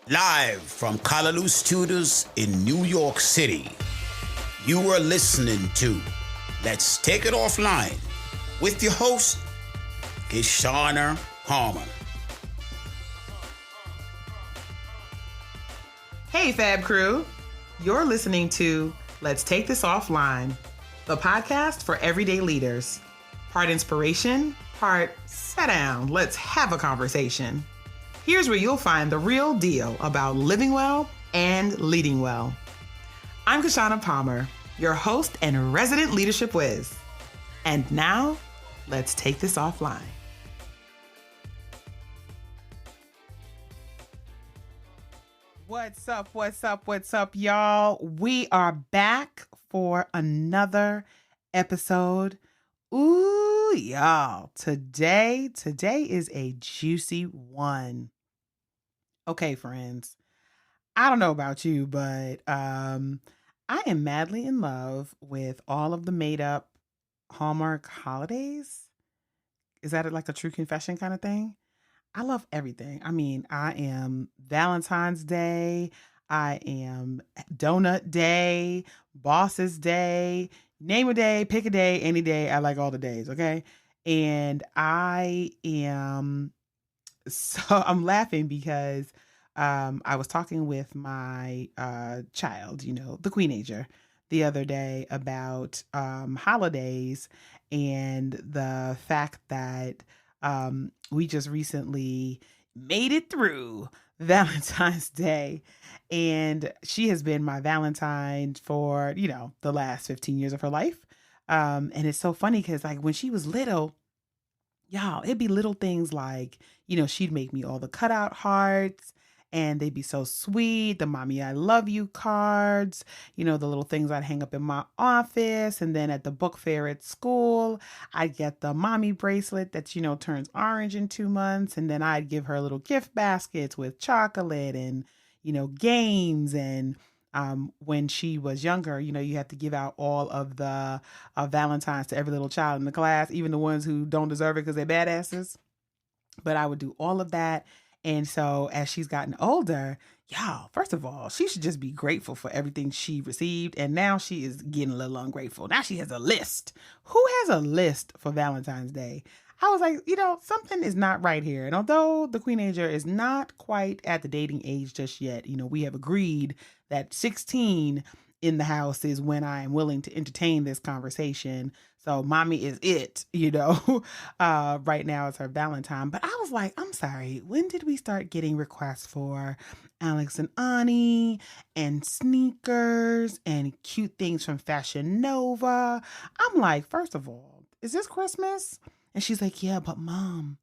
Live from Callaloo Studios in New York City, you are listening to Let's Take It Offline with your host, Kishshana Palmer. Hey, Fab Crew. You're listening to Let's Take This Offline, the podcast for everyday leaders. Part inspiration, part sit down, let's have a conversation. Here's where you'll find the real deal about living well and leading well. I'm Kishshana Palmer, your host and resident leadership whiz. And now, let's take this offline. What's up, y'all? We are back for another episode. Ooh, y'all. Today is a juicy one. Okay, friends. I don't know about you, but I am madly in love with all of the made-up Hallmark holidays. Is that like a true confession kind of thing? I love everything. I mean, I am Valentine's Day. I am Donut Day, Boss's Day, name a day, pick a day, any day. I like all the days, okay? And I'm laughing because I was talking with my child, the Queenager, the other day about holidays and the fact that we just recently made it through Valentine's Day. And she has been my Valentine for, the last 15 years of her life. And it's so funny because like when she was little, y'all, it'd be little things like, she'd make me all the cutout hearts and they'd be so sweet. The mommy, I love you cards, the little things I'd hang up in my office. And then at the book fair at school, I'd get the mommy bracelet that, turns orange in 2 months. And then I'd give her little gift baskets with chocolate and, games. And when she was younger, you have to give out all of the Valentines to every little child in the class, even the ones who don't deserve it because they're badasses. But I would do all of that. And so as she's gotten older, y'all, first of all, she should just be grateful for everything she received. And now she is getting a little ungrateful. Now she has a list. Who has a list for Valentine's Day? I was like, something is not right here. And although the Queenager is not quite at the dating age just yet, we have agreed that 16 in the house is when I am willing to entertain this conversation. So mommy is it, right now it's her Valentine. But I was like, I'm sorry, when did we start getting requests for Alex and Ani and sneakers and cute things from Fashion Nova? I'm like, first of all, is this Christmas? And she's like, yeah, but mom,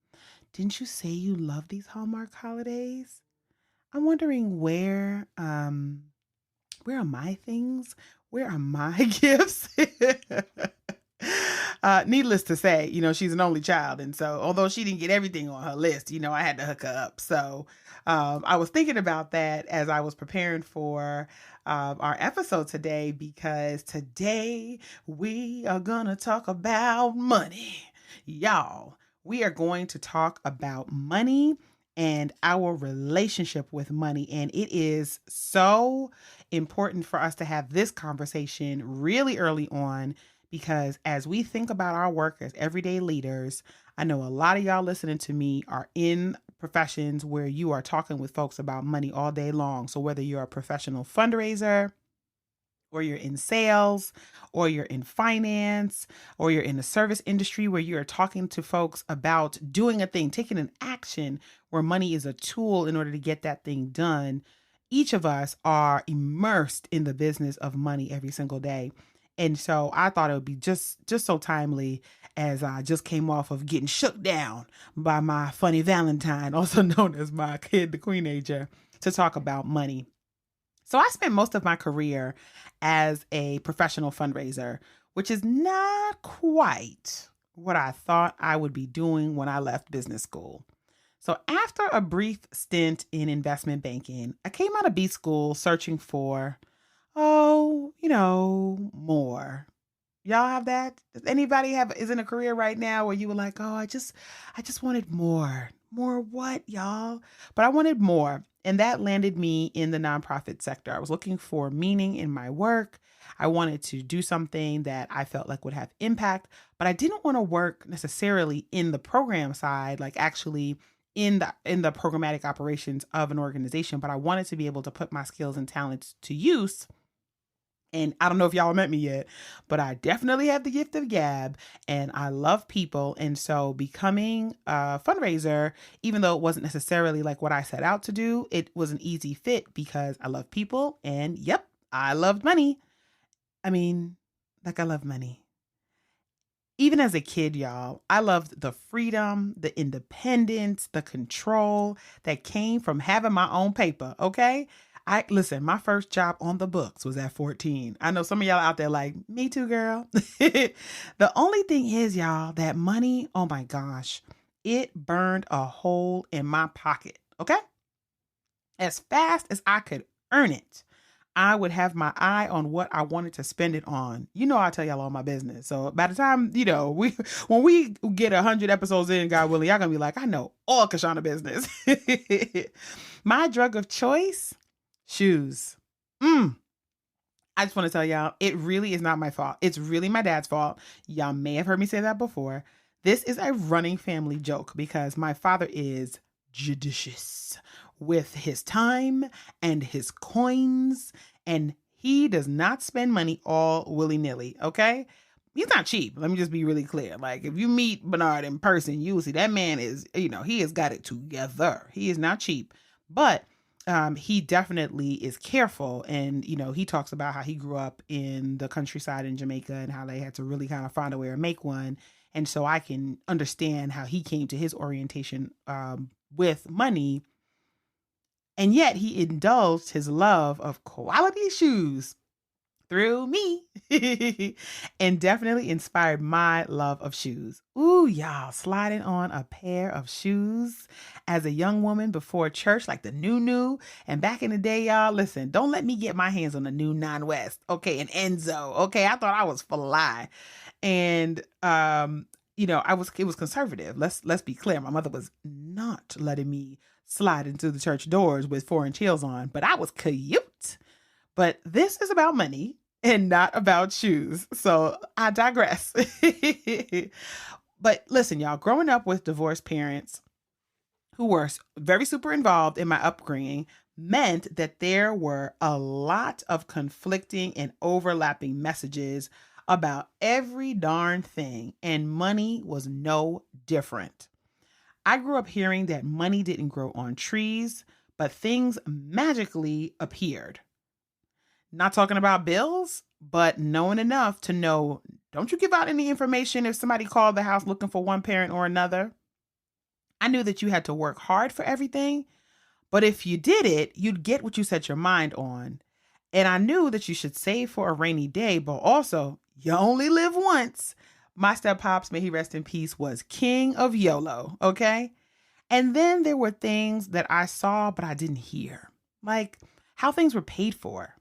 didn't you say you love these Hallmark holidays? I'm wondering where are my things? Where are my gifts? Needless to say, she's an only child. And so although she didn't get everything on her list, I had to hook her up. So I was thinking about that as I was preparing for our episode today, because today we are going to talk about money. Y'all, we are going to talk about money and our relationship with money. And it is so important for us to have this conversation really early on, because as we think about our work as everyday leaders, I know a lot of y'all listening to me are in professions where you are talking with folks about money all day long. So whether you're a professional fundraiser, or you're in sales, or you're in finance, or you're in the service industry where you're talking to folks about doing a thing, taking an action where money is a tool in order to get that thing done, each of us are immersed in the business of money every single day. And so I thought it would be just so timely, as I just came off of getting shook down by my funny Valentine, also known as my kid, the Queenager, to talk about money. So I spent most of my career as a professional fundraiser, which is not quite what I thought I would be doing when I left business school. So after a brief stint in investment banking, I came out of B school searching for, more. Y'all have that? Does anybody is in a career right now where you were like, oh, I just wanted more. More what, y'all? But I wanted more. And that landed me in the nonprofit sector. I was looking for meaning in my work. I wanted to do something that I felt like would have impact, but I didn't want to work necessarily in the program side, like actually in the programmatic operations of an organization, but I wanted to be able to put my skills and talents to use. And I don't know if y'all met me yet, but I definitely have the gift of gab and I love people. And so becoming a fundraiser, even though it wasn't necessarily like what I set out to do, it was an easy fit because I love people and yep, I loved money. I mean, like I love money. Even as a kid, y'all, I loved the freedom, the independence, the control that came from having my own paper. Okay. Listen, my first job on the books was at 14. I know some of y'all out there like, me too, girl. The only thing is, y'all, that money, oh my gosh, it burned a hole in my pocket. Okay. As fast as I could earn it, I would have my eye on what I wanted to spend it on. You know, I tell y'all all my business. So by the time, when we get 100 episodes in, God willing, y'all gonna be like, I know all Kishshana business. My drug of choice, shoes. I just want to tell y'all, it really is not my fault. It's really my dad's fault. Y'all may have heard me say that before. This is a running family joke because my father is judicious with his time and his coins, and he does not spend money all willy-nilly, okay? He's not cheap. Let me just be really clear. Like, if you meet Bernard in person, you will see that man is, he has got it together. He is not cheap, but he definitely is careful. And, he talks about how he grew up in the countryside in Jamaica and how they had to really kind of find a way to make one. And so I can understand how he came to his orientation with money. And yet he indulged his love of quality shoes through me and definitely inspired my love of shoes. Ooh, y'all, sliding on a pair of shoes as a young woman before church, like the new. And back in the day, y'all, listen, don't let me get my hands on the new Non-West. Okay, an Enzo. Okay, I thought I was fly. And it was conservative. Let's be clear. My mother was not letting me slide into the church doors with 4-inch heels on, but I was cute. But this is about money and not about shoes. So I digress. But listen, y'all, growing up with divorced parents who were very super involved in my upbringing meant that there were a lot of conflicting and overlapping messages about every darn thing, and money was no different. I grew up hearing that money didn't grow on trees, but things magically appeared. Not talking about bills, but knowing enough to know, don't you give out any information if somebody called the house looking for one parent or another. I knew that you had to work hard for everything, but if you did it, you'd get what you set your mind on. And I knew that you should save for a rainy day, but also you only live once. My step-pops, may he rest in peace, was king of YOLO, okay? And then there were things that I saw, but I didn't hear. Like how things were paid for,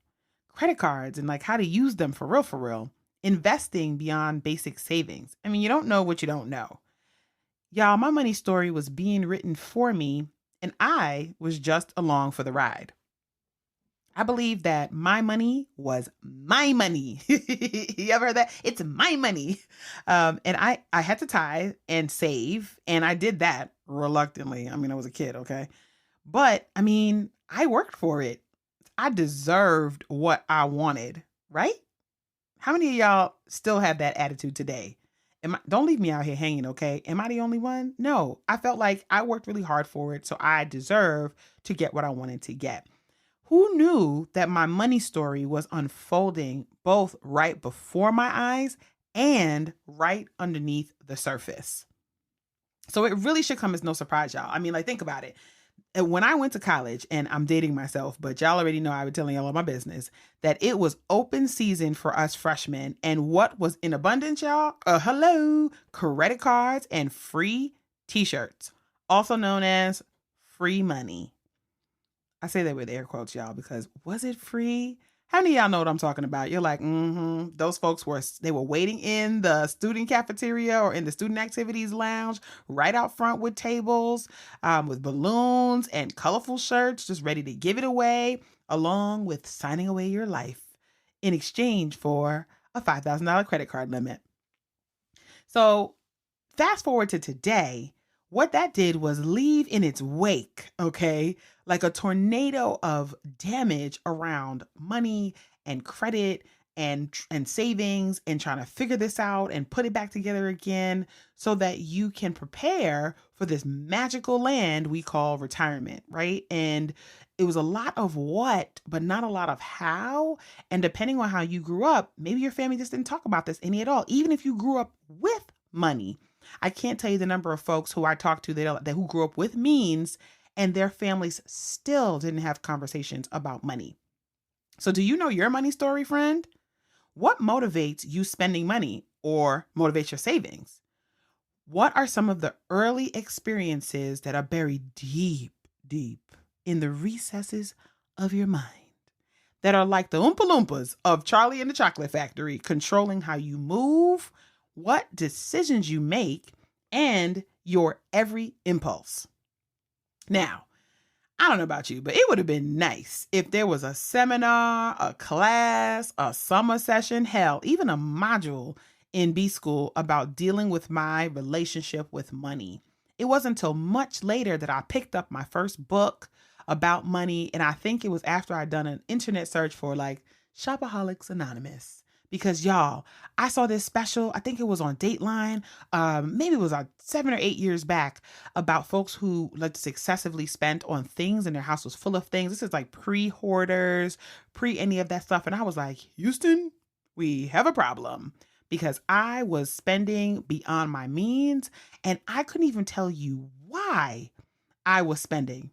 credit cards, and like how to use them for real. Investing beyond basic savings. I mean, you don't know what you don't know. Y'all, my money story was being written for me, and I was just along for the ride. I believe that my money was my money. You ever heard that? It's my money. And I had to tithe and save, and I did that reluctantly. I mean, I was a kid, okay? But I mean, I worked for it. I deserved what I wanted, right? How many of y'all still have that attitude today? Don't leave me out here hanging, okay? Am I the only one? No, I felt like I worked really hard for it, so I deserve to get what I wanted to get. Who knew that my money story was unfolding both right before my eyes and right underneath the surface? So it really should come as no surprise, y'all. I mean, like, think about it. When I went to college, and I'm dating myself, but y'all already know I was telling y'all all my business, that it was open season for us freshmen. And what was in abundance, y'all? Credit cards and free t-shirts, also known as free money. I say that with air quotes, y'all, because was it free? How many of y'all know what I'm talking about? You're like, those folks they were waiting in the student cafeteria or in the student activities lounge right out front with tables, with balloons and colorful shirts, just ready to give it away, along with signing away your life in exchange for a $5,000 credit card limit. So fast forward to today, what that did was leave in its wake, okay, like a tornado of damage around money and credit and savings and trying to figure this out and put it back together again so that you can prepare for this magical land we call retirement, right? And it was a lot of what, but not a lot of how. And depending on how you grew up, maybe your family just didn't talk about this any at all, even if you grew up with money. I can't tell you the number of folks who I talked to that who grew up with means and their families still didn't have conversations about money. So do you know your money story, friend? What motivates you spending money or motivates your savings? What are some of the early experiences that are buried deep, deep in the recesses of your mind that are like the Oompa Loompas of Charlie and the Chocolate Factory, controlling how you move, what decisions you make, and your every impulse? Now, I don't know about you, but it would have been nice if there was a seminar, a class, a summer session, hell, even a module in B school about dealing with my relationship with money. It wasn't until much later that I picked up my first book about money, and I think it was after I'd done an internet search for like Shopaholics Anonymous. Because y'all, I saw this special, I think it was on Dateline, maybe it was 7 or 8 years back, about folks who just excessively spent on things and their house was full of things. This is like pre-hoarders, pre any of that stuff. And I was like, Houston, we have a problem. Because I was spending beyond my means and I couldn't even tell you why I was spending.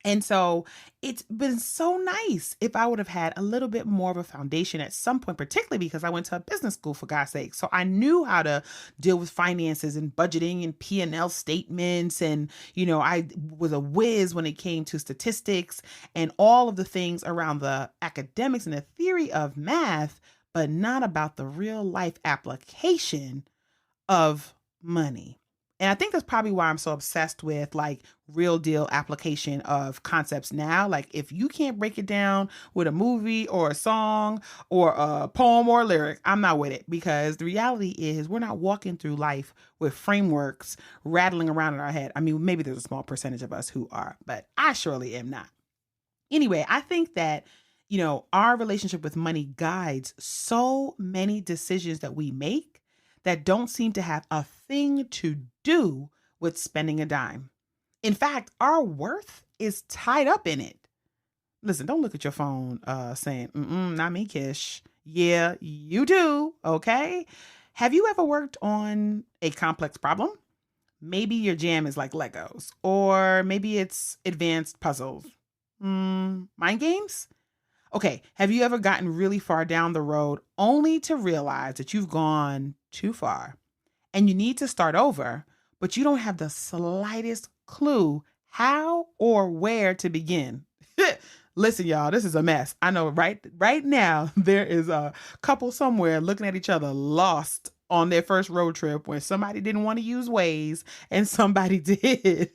And so it's been so nice if I would have had a little bit more of a foundation at some point, particularly because I went to a business school, for God's sake. So I knew how to deal with finances and budgeting and P&L statements. And, I was a whiz when it came to statistics and all of the things around the academics and the theory of math, but not about the real life application of money. And I think that's probably why I'm so obsessed with like real deal application of concepts now. Like if you can't break it down with a movie or a song or a poem or a lyric, I'm not with it, because the reality is we're not walking through life with frameworks rattling around in our head. I mean, maybe there's a small percentage of us who are, but I surely am not. Anyway, I think that our relationship with money guides so many decisions that we make that don't seem to have a thing to do with spending a dime. In fact, our worth is tied up in it. Listen, don't look at your phone saying, not me, Kish. Yeah, you do, okay? Have you ever worked on a complex problem? Maybe your jam is like Legos, or maybe it's advanced puzzles. Mind games? Okay, have you ever gotten really far down the road only to realize that you've gone too far and you need to start over, but you don't have the slightest clue how or where to begin? Listen, y'all, this is a mess. I know right now there is a couple somewhere looking at each other lost on their first road trip where somebody didn't want to use Waze and somebody did.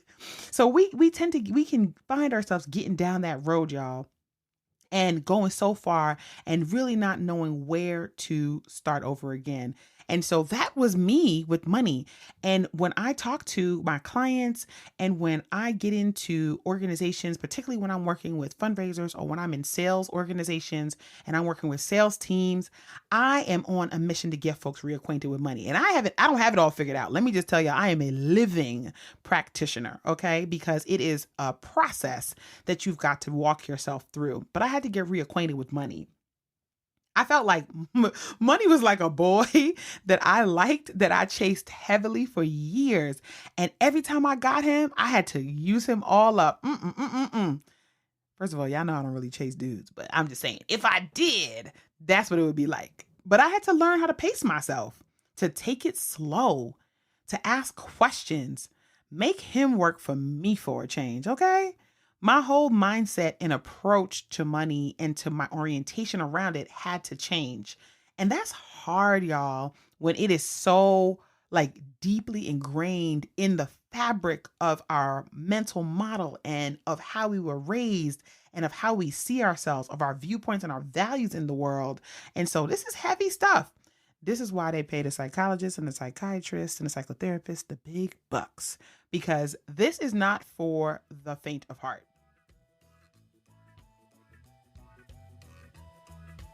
So we can find ourselves getting down that road, y'all, and going so far and really not knowing where to start over again. And so that was me with money. And when I talk to my clients and when I get into organizations, particularly when I'm working with fundraisers or when I'm in sales organizations and I'm working with sales teams, I am on a mission to get folks reacquainted with money. And I don't have it all figured out. Let me just tell you, I am a living practitioner, okay? Because it is a process that you've got to walk yourself through. But I had to get reacquainted with money. I felt like money was like a boy that I liked, that I chased heavily for years. And every time I got him, I had to use him all up. First of all, y'all know I don't really chase dudes, but I'm just saying, if I did, that's what it would be like. But I had to learn how to pace myself, to take it slow, to ask questions, make him work for me for a change, okay? My whole mindset and approach to money and to my orientation around it had to change. And that's hard, y'all, when it is so like deeply ingrained in the fabric of our mental model and of how we were raised and of how we see ourselves, of our viewpoints and our values in the world. And so this is heavy stuff. This is why they pay the psychologists and the psychiatrists and the psychotherapists the big bucks, because this is not for the faint of heart.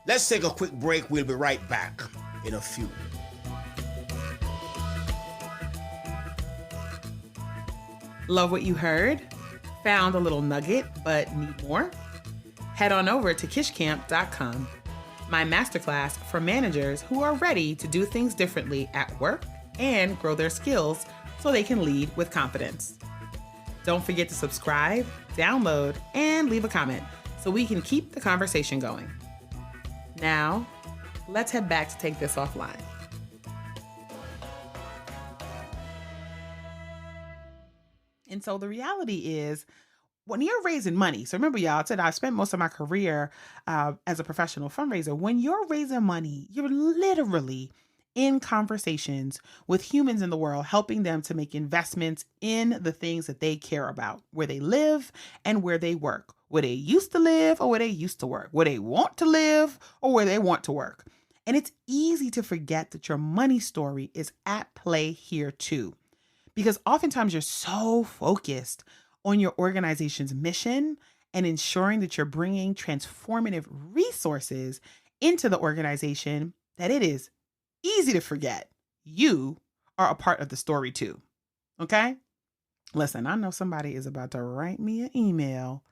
Let's take a quick break. We'll be right back in a few. Love what you heard? Found a little nugget, but need more? Head on over to kishcamp.com, my masterclass for managers who are ready to do things differently at work and grow their skills so they can lead with confidence. Don't forget to subscribe, download, and leave a comment so we can keep the conversation going. Now, let's head back to take this offline. And so the reality is, when you're raising money, so remember, y'all, I said I spent most of my career as a professional fundraiser. When you're raising money, you're literally in conversations with humans in the world, helping them to make investments in the things that they care about, where they live and where they work, where they used to live or where they used to work, where they want to live or where they want to work. And it's easy to forget that your money story is at play here too, because oftentimes you're so focused on your organization's mission and ensuring that you're bringing transformative resources into the organization that it is easy to forget you are a part of the story too. Okay? Listen, I know somebody is about to write me an email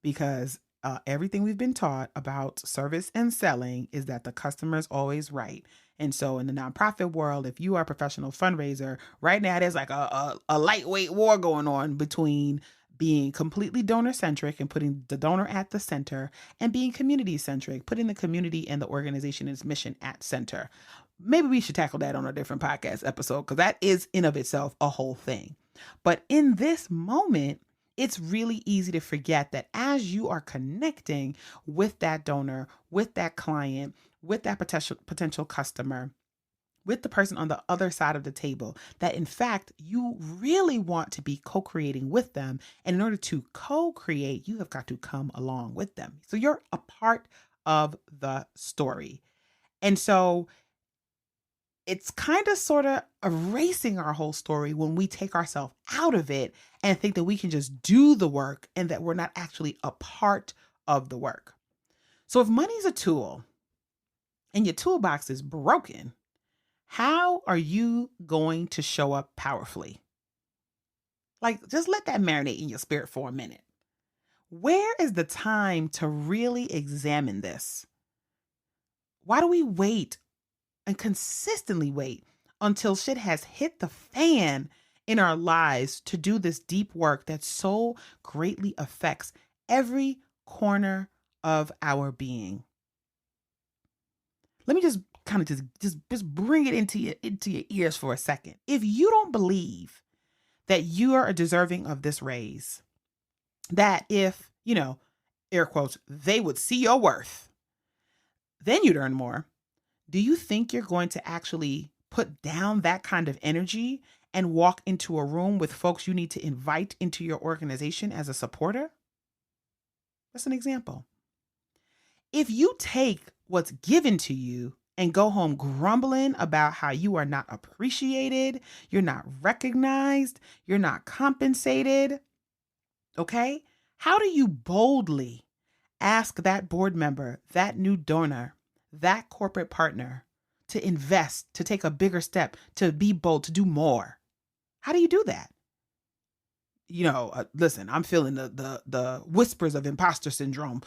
because everything we've been taught about service and selling is that the customer is always right. And so in the nonprofit world, if you are a professional fundraiser, right now there's like a lightweight war going on between being completely donor-centric and putting the donor at the center and being community-centric, putting the community and the organization and its mission at center. Maybe we should tackle that on a different podcast episode, because that is in of itself a whole thing. But in this moment, it's really easy to forget that as you are connecting with that donor, with that client, with that potential customer, with the person on the other side of the table, that in fact, you really want to be co-creating with them. And in order to co-create, you have got to come along with them. So you're a part of the story. And so it's kind of sort of erasing our whole story when we take ourselves out of it and think that we can just do the work and that we're not actually a part of the work. So if money's a tool and your toolbox is broken, how are you going to show up powerfully? Like, just let that marinate in your spirit for a minute. Where is the time to really examine this? Why do we wait and consistently wait until shit has hit the fan in our lives to do this deep work that so greatly affects every corner of our being? Let me just kind of just bring it into your ears for a second. If you don't believe that you are deserving of this raise, that if, air quotes, they would see your worth, then you'd earn more. Do you think you're going to actually put down that kind of energy and walk into a room with folks you need to invite into your organization as a supporter? That's an example. If you take what's given to you and go home grumbling about how you are not appreciated, you're not recognized, you're not compensated, okay? How do you boldly ask that board member, that new donor, that corporate partner to invest, to take a bigger step, to be bold, to do more? How do you do that? Listen, I'm feeling the whispers of imposter syndrome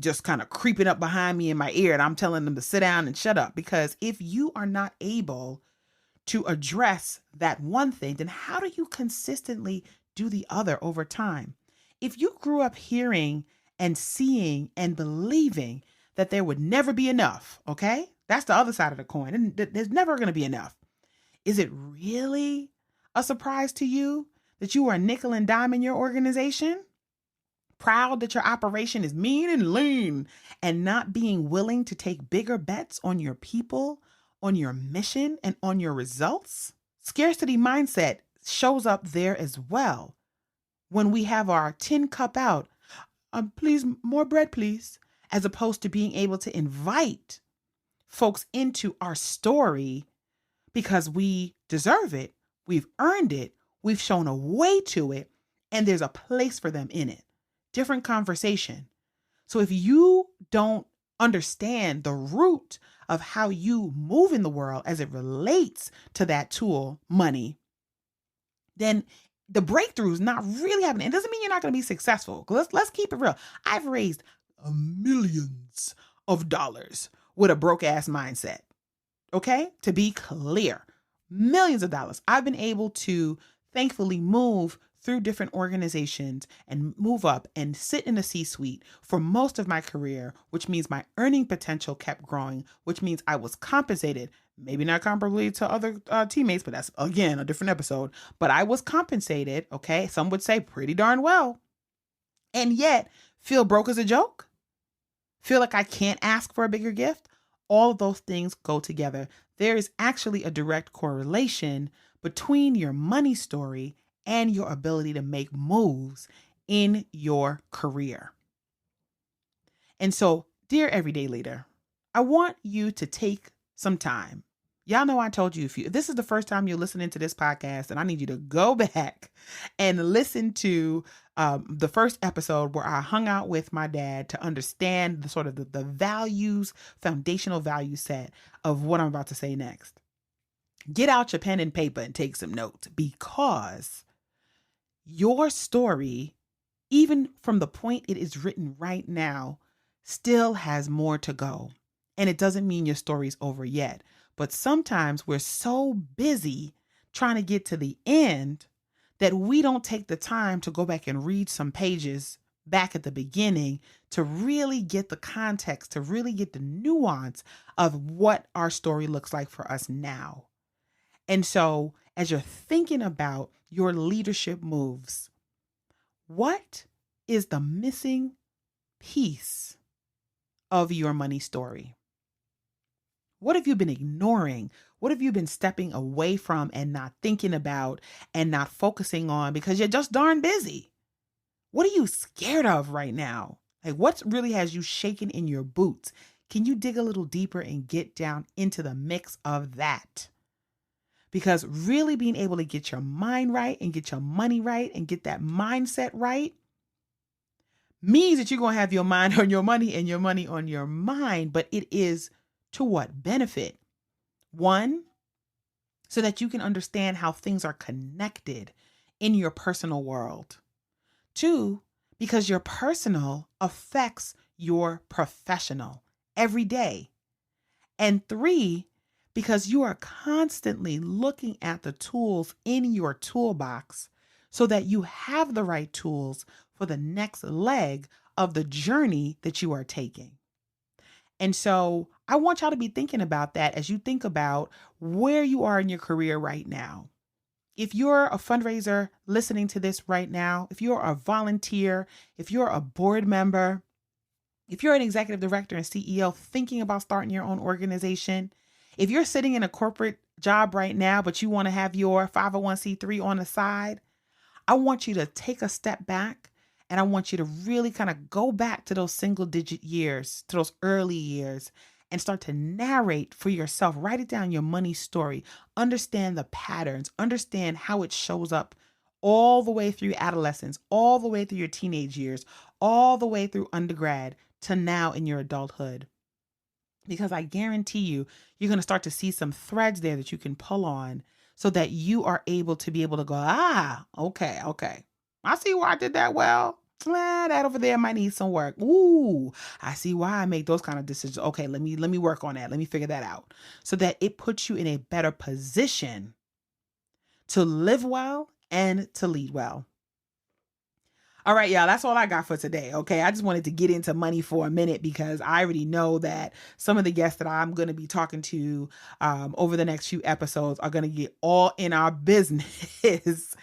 just kind of creeping up behind me in my ear, and I'm telling them to sit down and shut up, because if you are not able to address that one thing, then how do you consistently do the other over time? If you grew up hearing and seeing and believing that there would never be enough, okay? That's the other side of the coin. And there's never going to be enough. Is it really a surprise to you that you are nickel and dime in your organization? proud that your operation is mean and lean, and not being willing to take bigger bets on your people, on your mission, and on your results? Scarcity mindset shows up there as well. When we have our tin cup out, please, more bread, please, as opposed to being able to invite folks into our story because we deserve it, we've earned it, we've shown a way to it, and there's a place for them in it. Different conversation. So if you don't understand the root of how you move in the world as it relates to that tool, money, then the breakthrough is not really happening. It doesn't mean you're not going to be successful. Let's keep it real. I've raised millions of dollars with a broke ass mindset. Okay? To be clear, millions of dollars. I've been able to thankfully move through different organizations and move up and sit in the C-suite for most of my career, which means my earning potential kept growing, which means I was compensated, maybe not comparably to other teammates, but that's, again, a different episode. But I was compensated, okay? Some would say pretty darn well. And yet, feel broke as a joke? Feel like I can't ask for a bigger gift? All of those things go together. There is actually a direct correlation between your money story and your ability to make moves in your career. And so, dear everyday leader, I want you to take some time. Y'all know I told you, if this is the first time you're listening to this podcast, and I need you to go back and listen to the first episode where I hung out with my dad to understand the sort of the values, foundational value set of what I'm about to say next. Get out your pen and paper and take some notes, because your story, even from the point it is written right now, still has more to go. And it doesn't mean your story's over yet. But sometimes we're so busy trying to get to the end that we don't take the time to go back and read some pages back at the beginning to really get the context, to really get the nuance of what our story looks like for us now. And so, as you're thinking about your leadership moves, what is the missing piece of your money story? What have you been ignoring? What have you been stepping away from and not thinking about and not focusing on because you're just darn busy? What are you scared of right now? Like, what really has you shaking in your boots? Can you dig a little deeper and get down into the mix of that? Because really being able to get your mind right and get your money right and get that mindset right means that you're going to have your mind on your money and your money on your mind. But it is to what benefit? One, so that you can understand how things are connected in your personal world. Two, because your personal affects your professional every day. And three, because you are constantly looking at the tools in your toolbox so that you have the right tools for the next leg of the journey that you are taking. And so I want y'all to be thinking about that as you think about where you are in your career right now. If you're a fundraiser listening to this right now, if you're a volunteer, if you're a board member, if you're an executive director and CEO thinking about starting your own organization, if you're sitting in a corporate job right now, but you want to have your 501c3 on the side, I want you to take a step back and I want you to really kind of go back to those single digit years, to those early years, and start to narrate for yourself. Write it down, your money story. Understand the patterns. Understand how it shows up all the way through adolescence, all the way through your teenage years, all the way through undergrad to now in your adulthood. Because I guarantee you, you're going to start to see some threads there that you can pull on so that you are able to go, okay. I see why I did that well. That over there might need some work. Ooh, I see why I make those kind of decisions. Okay, let me work on that. Let me figure that out so that it puts you in a better position to live well and to lead well. All right, y'all, that's all I got for today. Okay, I just wanted to get into money for a minute because I already know that some of the guests that I'm going to be talking to over the next few episodes are going to get all in our business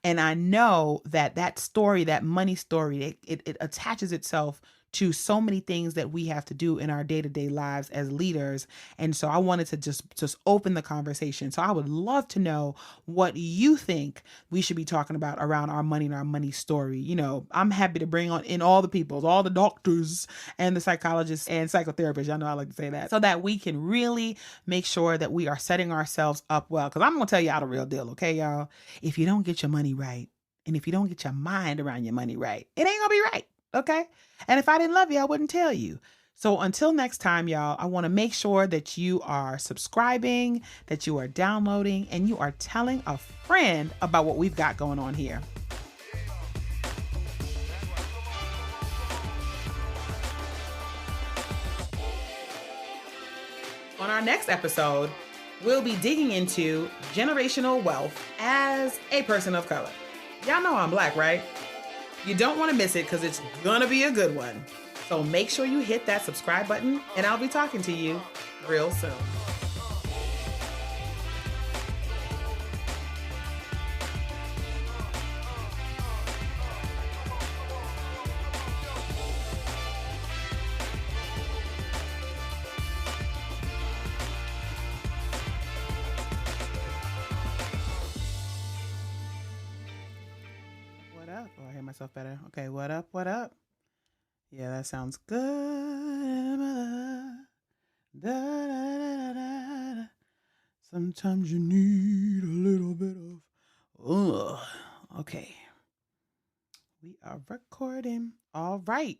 And I know that that story, that money story, it attaches itself to so many things that we have to do in our day-to-day lives as leaders. And so I wanted to just open the conversation. So I would love to know what you think we should be talking about around our money and our money story. You know, I'm happy to bring on in all the people, all the doctors and the psychologists and psychotherapists. Y'all know I like to say that, so that we can really make sure that we are setting ourselves up well. Because I'm going to tell y'all the real deal, okay, y'all? If you don't get your money right, and if you don't get your mind around your money right, it ain't going to be right. Okay. And if I didn't love you, I wouldn't tell you. So until next time, y'all, I want to make sure that you are subscribing, that you are downloading, and you are telling a friend about what we've got going on here. On our next episode, we'll be digging into generational wealth as a person of color. Y'all know I'm Black, right? You don't want to miss it because it's gonna be a good one. So make sure you hit that subscribe button, and I'll be talking to you real soon. What up? Oh, I hear myself better. Okay, what up? What up? Yeah, that sounds good. Sometimes you need a little bit of, okay. We are recording. All right.